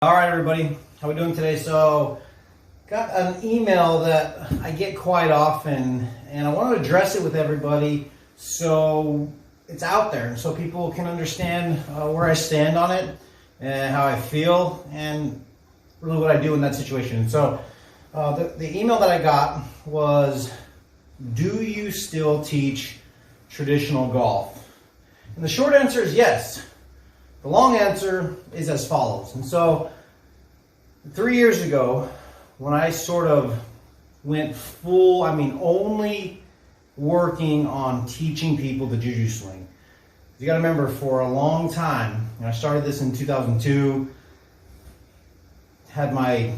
All right, everybody, how we doing today? So, got an email that I get quite often, and I want to address it with everybody so it's out there, so people can understand where I stand on it and how I feel, and really what I do in that situation. So, the email that I got was, "Do you still teach traditional golf?" And the short answer is yes. The long answer is as follows. And so 3 years ago, when I sort of went full, only working on teaching people the Juju swing. You got to remember, for a long time, I started this in 2002, had my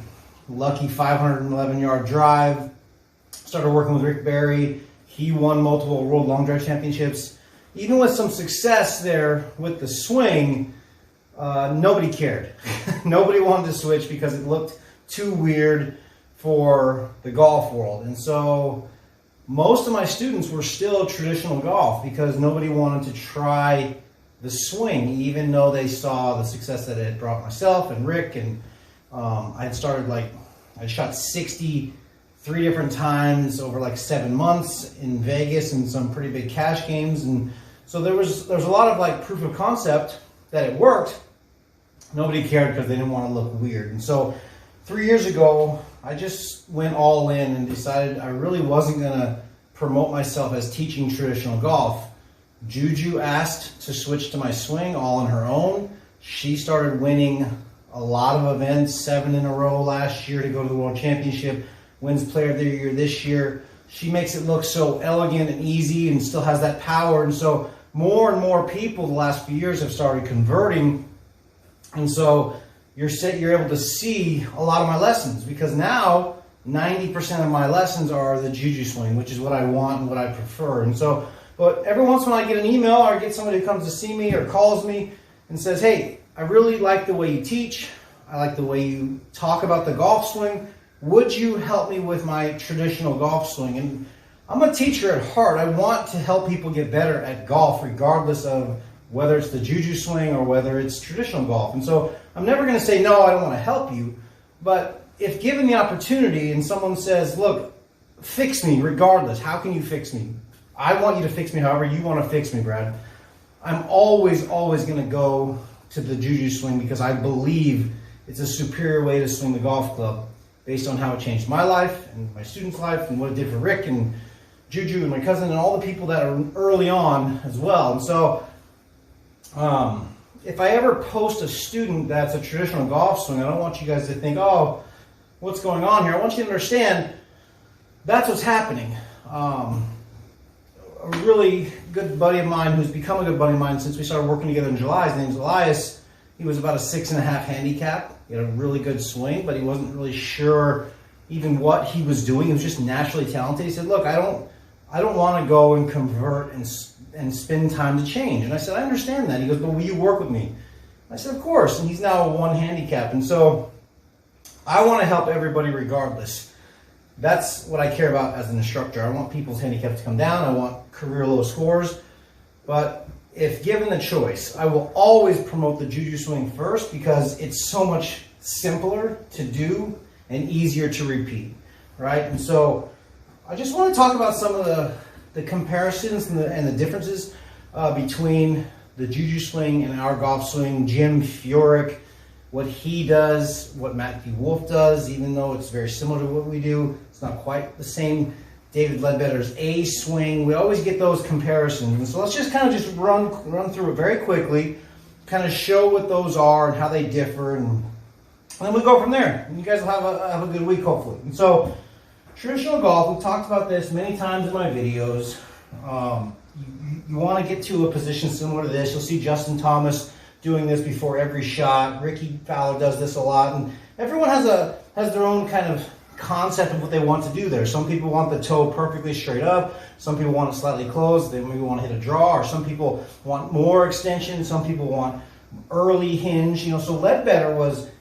lucky 511-yard drive, started working with Rick Barry. He won multiple World Long Drive Championships. Even with some success there with the swing, nobody cared. Nobody wanted to switch because it looked too weird for the golf world. And so most of my students were still traditional golf because nobody wanted to try the swing, even though they saw the success that it had brought myself and Rick. And I had started, I shot 63 different times over 7 months in Vegas and some pretty big cash games. And so there was a lot of proof of concept that it worked. Nobody cared because they didn't want to look weird. And so 3 years ago, I just went all in and decided I really wasn't going to promote myself as teaching traditional golf. Juju asked to switch to my swing all on her own. She started winning a lot of events, 7 in a row last year to go to the World Championship, wins Player of the Year this year. She makes it look so elegant and easy and still has that power. And so more and more people the last few years have started converting. And so you're able to see a lot of my lessons, because now 90% of my lessons are the Juju swing, which is what I want and what I prefer. And so, but every once in a while I get an email or I get somebody who comes to see me or calls me and says, "Hey, I really like the way you teach. I like the way you talk about the golf swing. Would you help me with my traditional golf swing?" And I'm a teacher at heart. I want to help people get better at golf, regardless of whether it's the Juju swing or whether it's traditional golf. And so I'm never going to say, "No, I don't want to help you." But if given the opportunity and someone says, "Look, fix me regardless. How can you fix me? I want you to fix me however you want to fix me, Brad." I'm always going to go to the Juju swing because I believe it's a superior way to swing the golf club based on how it changed my life and my students' life and what it did for Rick and Juju and my cousin and all the people that are early on as well. And so if I ever post a student that's a traditional golf swing, I don't want you guys to think, "Oh, what's going on here?" I want you to understand that's what's happening. A really good buddy of mine who's become a good buddy of mine since we started working together in July, his name's Elias. He was about a 6.5 handicap. He had a really good swing, but he wasn't really sure even what he was doing. He was just naturally talented. He said, "Look, I don't want to go and convert and spend time to change." And I said, "I understand that." He goes, "But will you work with me?" I said, "Of course." And he's now a 1 handicap. And so I want to help everybody regardless. That's what I care about as an instructor. I want people's handicaps to come down. I want career low scores. But if given the choice, I will always promote the Juju swing first because it's so much simpler to do and easier to repeat, right? And so I just want to talk about some of the comparisons and the differences between the Juju swing and our golf swing. Jim Furyk, what he does, what Matthew Wolf does, even though it's very similar to what we do, it's not quite the same. David Ledbetter's A swing, we always get those comparisons. And so let's just kind of just run through it very quickly, kind of show what those are and how they differ, and then we go from there. And you guys will have a good week, hopefully. And so traditional golf, we've talked about this many times in my videos. You want to get to a position similar to this. You'll see Justin Thomas doing this before every shot. Ricky Fowler does this a lot, and everyone has their own kind of concept of what they want to do there. Some people want the toe perfectly straight up. Some people want it slightly closed. They maybe want to hit a draw, or some people want more extension. Some people want early hinge. So Ledbetter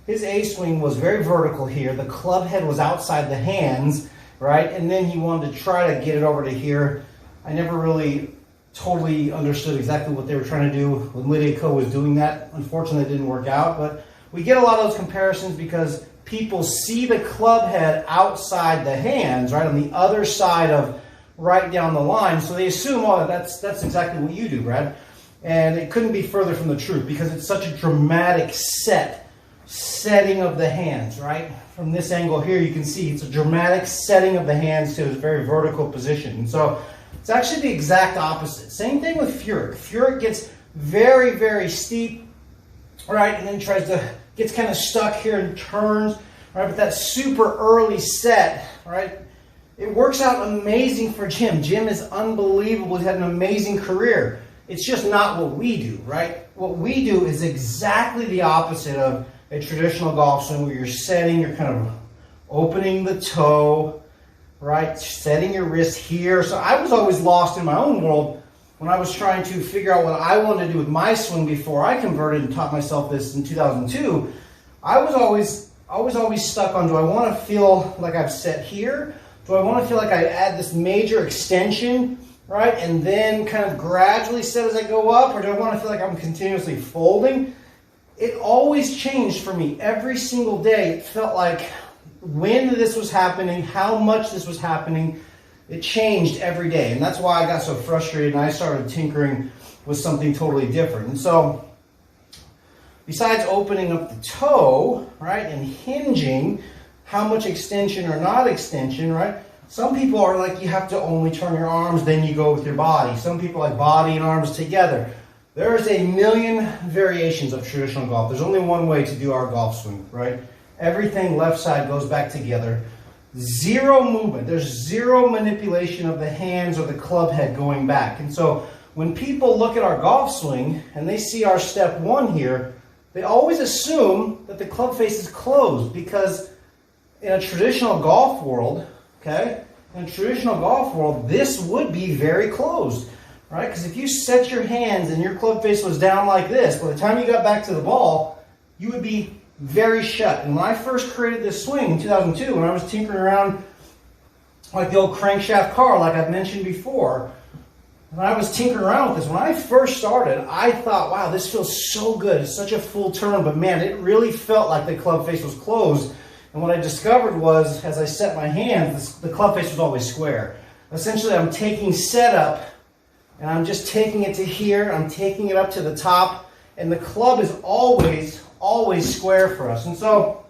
his A swing was very vertical here. The club head was outside the hands, right? And then he wanted to try to get it over to here. I never really totally understood exactly what they were trying to do when Lydia Ko was doing that. Unfortunately, it didn't work out. But we get a lot of those comparisons because people see the club head outside the hands, right, on the other side of right down the line. So they assume, oh, that's exactly what you do, Brad. And it couldn't be further from the truth because it's such a dramatic setting of the hands, right? From this angle here, you can see it's a dramatic setting of the hands to a very vertical position. And so it's actually the exact opposite. Same thing with Furyk. Furyk gets very, very steep, right? And then gets kind of stuck here and turns, right? But that super early set, right? It works out amazing for Jim. Jim is unbelievable. He's had an amazing career. It's just not what we do, right? What we do is exactly the opposite of a traditional golf swing where you're setting, you're kind of opening the toe, right? Setting your wrist here. So I was always lost in my own world when I was trying to figure out what I wanted to do with my swing before I converted and taught myself this in 2002. I was always stuck on, do I want to feel like I've set here? Do I want to feel like I add this major extension, right, and then kind of gradually set as I go up, or do I want to feel like I'm continuously folding? It always changed for me every single day. It felt like when this was happening, how much this was happening, it changed every day. And that's why I got so frustrated and I started tinkering with something totally different. And so besides opening up the toe, right, and hinging, how much extension or not extension, right? Some people are like, you have to only turn your arms, then you go with your body. Some people like body and arms together. There's a million variations of traditional golf. There's only one way to do our golf swing, right? Everything left side goes back together. Zero movement. There's zero manipulation of the hands or the club head going back. And so when people look at our golf swing and they see our step one here, they always assume that the club face is closed because in a traditional golf world, okay, in a traditional golf world, this would be very closed, right? Because if you set your hands and your club face was down like this, by the time you got back to the ball, you would be very shut. And when I first created this swing in 2002, when I was tinkering around like the old crankshaft car, like I've mentioned before, when I was tinkering around with this, when I first started, I thought, wow, this feels so good. It's such a full turn, but man, it really felt like the club face was closed. And what I discovered was, as I set my hands, the club face was always square. Essentially, I'm taking setup, and I'm just taking it to here, I'm taking it up to the top, and the club is always square for us. And so,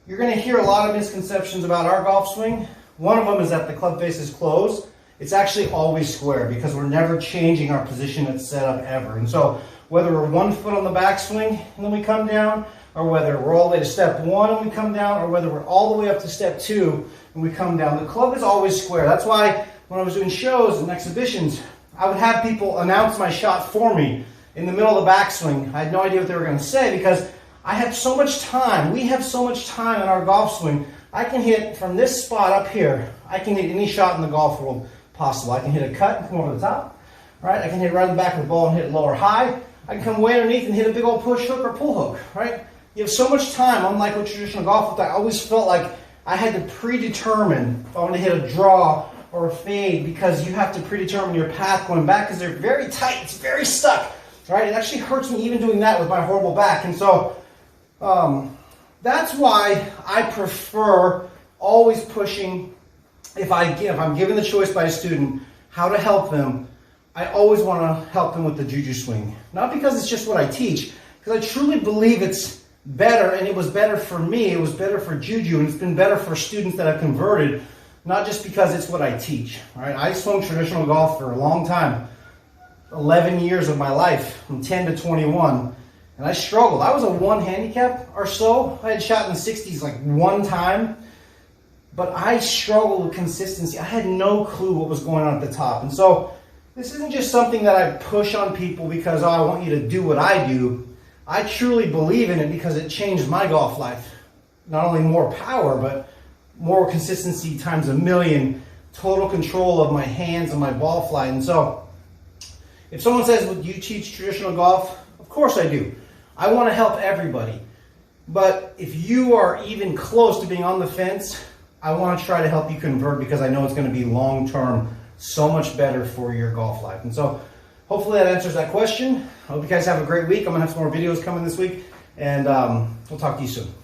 you're going to hear a lot of misconceptions about our golf swing. One of them is that the club face is closed. It's actually always square because we're never changing our position at setup ever. And so, whether we're 1 foot on the backswing and then we come down, or whether we're all the way to step one and we come down, or whether we're all the way up to step two and we come down, the club is always square. That's why when I was doing shows and exhibitions, I would have people announce my shot for me in the middle of the backswing. I had no idea what they were going to say because I have so much time. We have so much time in our golf swing. I can hit from this spot up here. I can hit any shot in the golf world possible. I can hit a cut and come over the top, right? I can hit right in the back of the ball and hit it lower high. I can come way underneath and hit a big old push hook or pull hook, right? You have so much time, unlike with traditional golf, I always felt like I had to predetermine if I want to hit a draw or a fade because you have to predetermine your path going back because they're very tight, it's very stuck, right? It actually hurts me even doing that with my horrible back. And so that's why I prefer always pushing. If I'm given the choice by a student how to help them, I always want to help them with the Juju swing. Not because it's just what I teach, because I truly believe it's better, and it was better for me, it was better for Juju, and it's been better for students that have converted, not just because it's what I teach. Right? I swung traditional golf for a long time, 11 years of my life, from 10 to 21, and I struggled. I was a 1 handicap or so. I had shot in the 60s like one time, but I struggled with consistency. I had no clue what was going on at the top. And so this isn't just something that I push on people because, oh, I want you to do what I do. I truly believe in it because it changed my golf life. Not only more power, but more consistency times a million, total control of my hands and my ball flight. And so, if someone says, well, do you teach traditional golf? Of course I do. I want to help everybody. But if you are even close to being on the fence, I want to try to help you convert because I know it's going to be long-term so much better for your golf life. And so, hopefully that answers that question. I hope you guys have a great week. I'm going to have some more videos coming this week. And we'll talk to you soon.